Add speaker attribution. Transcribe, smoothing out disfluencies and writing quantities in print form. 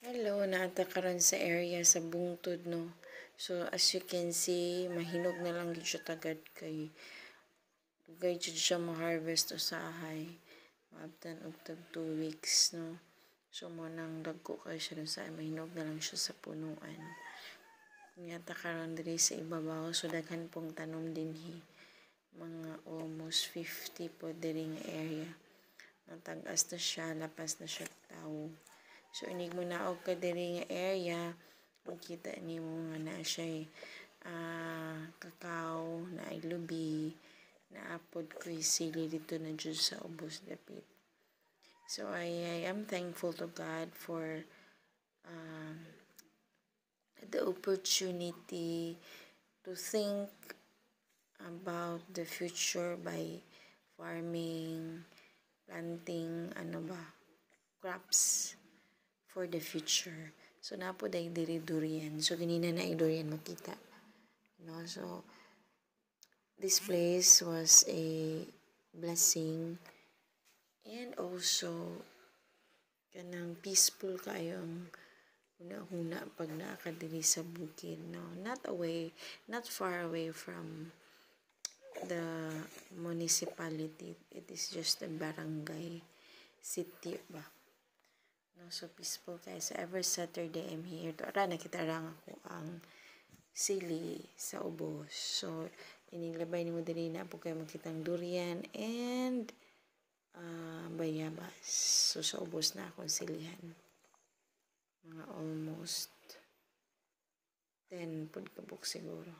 Speaker 1: Hello, naata karon sa area sa bungtod no. So as you can see, mahinog na lang gid siya tagad kay dugay jud siya ma-harvest usahay. Maabtan og tag 2 weeks no. So mo nang dagko kay siya dun sa mahinog na lang siya sa punuan. Ngata karon diri sa ibabaw so daghan pong tanom dinhi. Mga almost 50 po diri nga area. Natag-as na siya, lapas na siya tao. So, inig mo na og ka diri nga area, makita nimo nga na siya kakao, na ay lubi, na apod ko'y sili dito na dyan sa ubos dapit. So, I am thankful to God for the opportunity to think about the future by farming, planting, crops for the future. So, napo dahil diri durian. So, ganina na ay durian makita. No? So, this place was a blessing and also kanang peaceful kayo ang huna pag naakadiri sa bukid. No? Not far away from the municipality. It is just a barangay city ba. No, so peaceful kay so every Saturday I'm here to nakita lang ako ang sili sa ubos. So inilabay nimo diri na po kayo makitang durian and bayabas. So sa ubos na akong silihan. Mga almost 10 pud kabuk siguro.